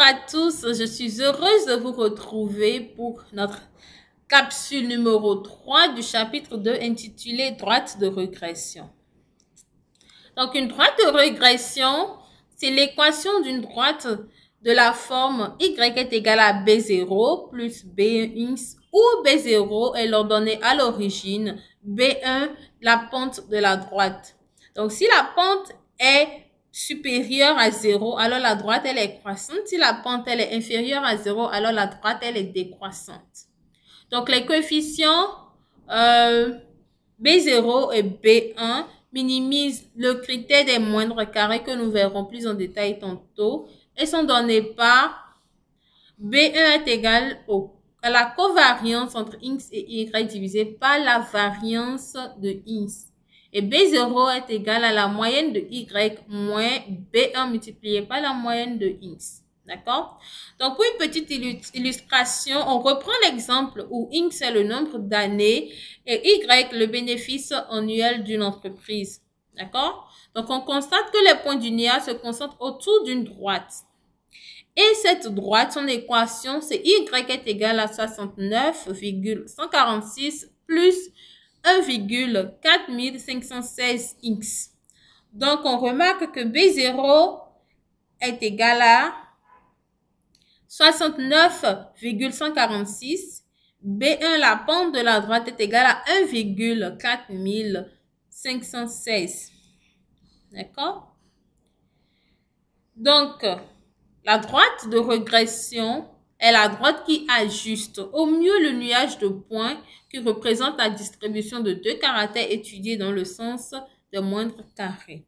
à tous, je suis heureuse de vous retrouver pour notre capsule numéro 3 du chapitre 2 intitulé Droite de régression. Donc une droite de régression, c'est l'équation d'une droite de la forme y est égal à b0 plus b1x où b0 est l'ordonnée à l'origine, b1 la pente de la droite. Donc si la pente est supérieure à 0, alors la droite elle est croissante. Si la pente elle est inférieure à 0, alors la droite elle est décroissante. Donc les coefficients B0 et B1 minimisent le critère des moindres carrés que nous verrons plus en détail tantôt et sont donnés par B1 est égal à la covariance entre x et y divisé par la variance de x. Et B0 est égal à la moyenne de y moins B1 multiplié par la moyenne de x. D'accord? Donc, pour une petite illustration, on reprend l'exemple où x est le nombre d'années et y le bénéfice annuel d'une entreprise. D'accord? Donc, on constate que les points du NIA se concentrent autour d'une droite. Et cette droite, son équation, c'est y est égal à 69,146 plus 1,4516x. Donc, on remarque que B0 est égal à 69,146. B1, la pente de la droite, est égale à 1,4516. D'accord? Donc, la droite de régression est la droite qui ajuste au mieux le nuage de points qui représente la distribution de deux caractères étudiés dans le sens des moindres carrés.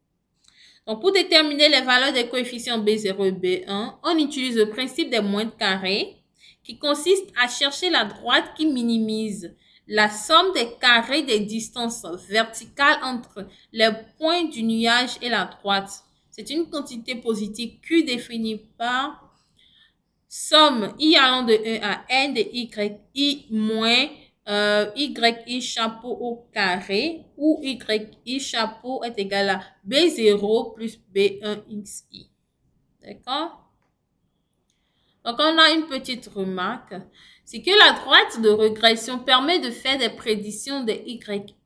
Donc, pour déterminer les valeurs des coefficients B0 et B1, on utilise le principe des moindres carrés qui consiste à chercher la droite qui minimise la somme des carrés des distances verticales entre les points du nuage et la droite. C'est une quantité positive Q définie par somme I allant de 1 à n de y moins yi chapeau au carré où yi chapeau est égal à b0 plus b1xi. D'accord? Donc, on a une petite remarque. C'est que la droite de régression permet de faire des prédictions de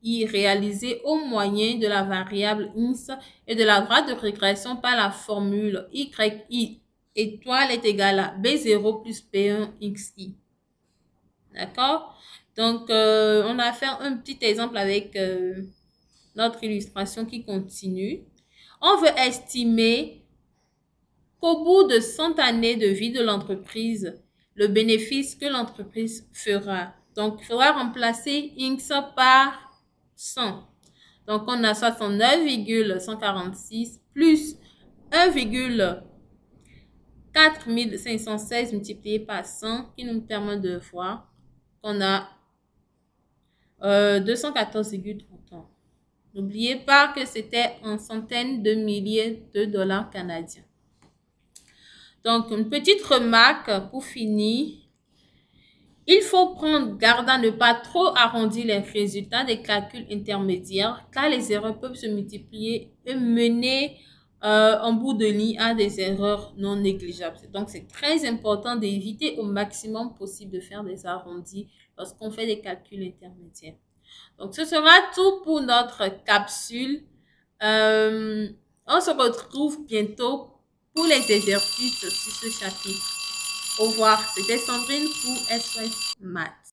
yi réalisées au moyen de la variable x et de la droite de régression par la formule yi étoile est égal à b0 plus b1xi. D'accord? Donc, on a fait un petit exemple avec notre illustration qui continue. On veut estimer qu'au bout de 100 années de vie de l'entreprise, le bénéfice que l'entreprise fera. Donc, il faudra remplacer x par 100. Donc, on a 69,146 plus 1,4516 multiplié par 100 qui nous permet de voir qu'on a 214,30. N'oubliez pas que c'était en centaines de milliers de dollars canadiens. Donc, une petite remarque pour finir. Il faut prendre garde à ne pas trop arrondir les résultats des calculs intermédiaires car les erreurs peuvent se multiplier et mener en bout de ligne à des erreurs non négligeables. Donc, c'est très important d'éviter au maximum possible de faire des arrondis lorsqu'on fait des calculs intermédiaires. Donc, ce sera tout pour notre capsule. On se retrouve bientôt pour les exercices sur ce chapitre. Au revoir. C'était Sandrine pour SOS Maths.